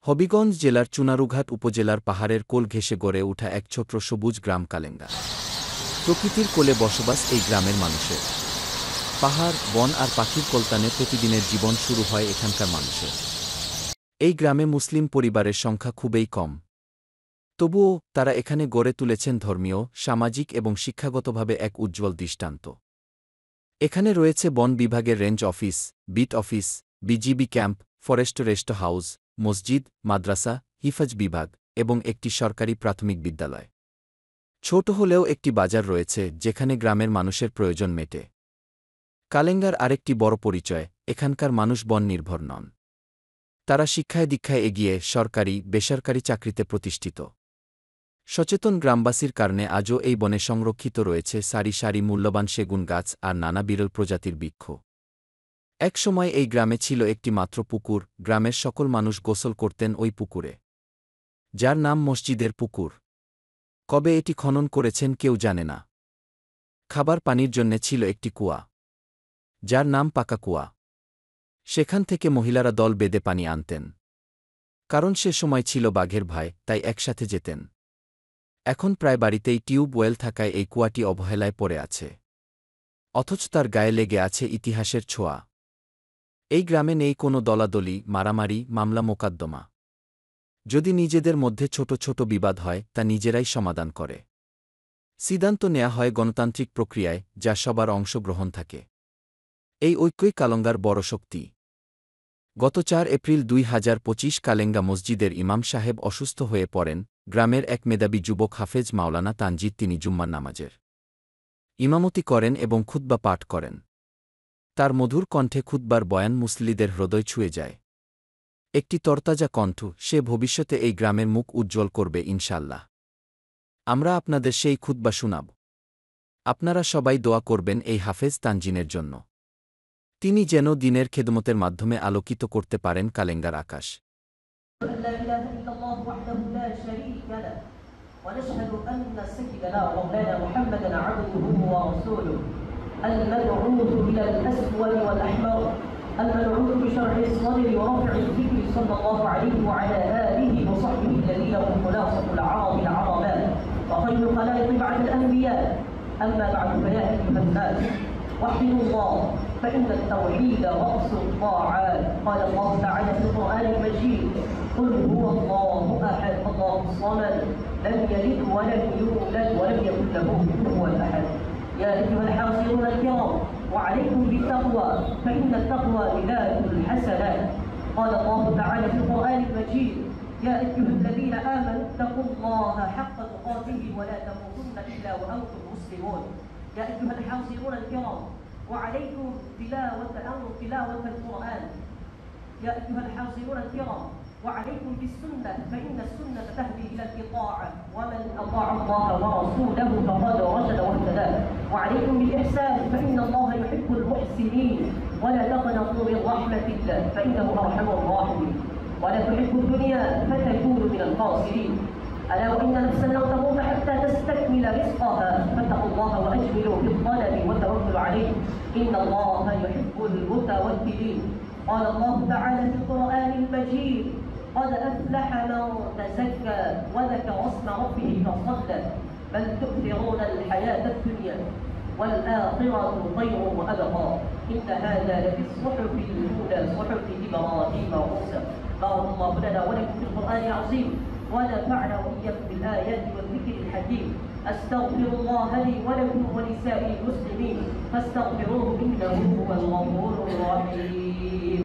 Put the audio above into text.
হবিগঞ্জ জেলার চুনারুঘাট উপজেলার পাহাড়ের কোল ঘেঁষে গড়ে ওঠা এক ছোট্ট সবুজ গ্রাম কালেঙ্গা। প্রকৃতির কোলে বসবাস এই গ্রামের মানুষের। পাহাড়, বন আর পাখির কলতানে প্রতিদিনের জীবন শুরু হয় এখানকার মানুষের। এই গ্রামে মুসলিম পরিবারের সংখ্যা খুবই কম। তবুও তারা এখানে গড়ে তুলেছেন ধর্মীয়, সামাজিক এবং শিক্ষাগতভাবে এক উজ্জ্বল দৃষ্টান্ত। এখানে রয়েছে বন বিভাগের range office, bit office, BGB camp, forest rest house, মসজিদ, মাদ্রাসা, হিফাজ বিভাগ এবং একটি সরকারি প্রাথমিক বিদ্যালয়। ছোট হলেও একটি বাজার রয়েছে যেখানে গ্রামের মানুষের প্রয়োজন মেটে। কালেঙ্গার আরেকটি বড় পরিচয়, এখানকার মানুষ বন নির্ভর নন। তারা শিক্ষায় দীক্ষায় এগিয়ে সরকারি, বেসরকারি চাকরিতে প্রতিষ্ঠিত। সচেতন গ্রামবাসীর কারণে আজও এই বনে সংরক্ষিত রয়েছে সারি সারি মূল্যবান সেগুন গাছ আর নানা বিরল প্রজাতির বৃক্ষ। এক সময় এই গ্রামে ছিল একটি মাত্র পুকুর, গ্রামের সকল মানুষ গোসল করতেন ওই পুকুরে, যার নাম মসজিদের পুকুর। কবে এটি খনন করেছেন কেউ জানে না। খাবার পানির জন্যে ছিল একটি কুয়া, যার নাম পাকা কুয়া। সেখান থেকে মহিলারা দল বেঁধে পানি আনতেন। কারণ সে সময় ছিল বাঘের ভয়, তাই একসাথে যেতেন। এখন প্রায় বাড়িতেই টিউবওয়েল থাকায় এই কুয়াটি অবহেলায় পড়ে আছে, অথচ তার গায়ে লেগে আছে ইতিহাসের ছোঁয়া। এই গ্রামে নেই কোনো দলাদলি, মারামারি, মামলা মোকদ্দমা। যদি নিজেদের মধ্যে ছোট ছোট বিবাদ হয় তা নিজেরাই সমাধান করে। সিদ্ধান্ত নেয়া হয় গণতান্ত্রিক প্রক্রিয়ায়, যা সবার অংশগ্রহণ থাকে। এই ঐক্যই কালেঙ্গার বড় শক্তি। গত ৪ এপ্রিল ২০২৫ কালেঙ্গা মসজিদের ইমাম সাহেব অসুস্থ হয়ে পড়েন। গ্রামের এক মেধাবী যুবক হাফেজ মাওলানা তানজিদ তিনি জুম্মার নামাজের ইমামতি করেন এবং খুতবা পাঠ করেন। তার মধুর কণ্ঠে খুতবার বয়ান মুসল্লিদের হৃদয় ছুঁয়ে যায়। একটি তরতাজা কণ্ঠ, সে ভবিষ্যতে এই গ্রামের মুখ উজ্জ্বল করবে ইনশাআল্লাহ। আমরা আপনাদের সেই খুতবা শুনাব। আপনারা সবাই দোয়া করবেন এই হাফেজ তানজিনের জন্য। তিনি যেন দিনের খেদমতের মাধ্যমে আলোকিত করতে পারেন কালেঙ্গার আকাশ। ونشهد أن سيدنا ومولانا محمدا عبده ورسوله المبعوث إلى الأسود والأحمر المبعوث بشرح الصدر ورفع الذكر صلى الله عليه وعلى آله وصحبه الذين هم خلاصة العرب العرباء وخير الخلائق بعد الأنبياء. أما بعد فيا أيها الناس وحدوا الله فإن التوحيد رأس الطاعات. قال الله تعالى في القرآن المجيد: قل هو الله أحد الله الصمد لم يلد ولم يولد ولم يكن له كفوا أحد. يا أيها الحاضرون الكرام وعليكم بالتقوى فإن التقوى ميلاد الحسنات. قال الله تعالى في القرآن المجيد: يا أيها الذين آمنوا اتقوا الله حق تقاته ولا تموتن إلا وأنتم مسلمون. يا أيها الحاضرون الكرام وعليكم تلاوة القرآن. يا أيها الحاضرون الكرام وعليكم بالسنة فإن السنة تهدي إلى الإطاعة ومن أطاع الله ورسوله فقد رشد واهتدى. وعليكم بالإحسان فإن الله يحب المحسنين ولا تقنطوا من رحمة الله فإنه أرحم الراحمين. ولا تحبوا الدنيا فتكونوا من الخاسرين. ألا وإن نفسا لن تموت حتى تستكمل رزقها فاتقوا الله وأجملوا في الطلب وتوكلوا عليه إن الله يحب المتوكلين. قال الله تعالى في القرآن المجيد: قد أفلح من تزكى وذكر اسم ربه فصلى بل تؤثرون الحياة الدنيا والآخرة خير وأبقى إن هذا لفي الصحف الأولى صحف إبراهيم وموسى. بارك الله لنا ولكم في القرآن العظيم ونفعنا وإياكم بالآيات والذكر الحكيم. أستغفر الله لي ولكم ولسائر المسلمين فاستغفروه إنه هو الغفور الرحيم.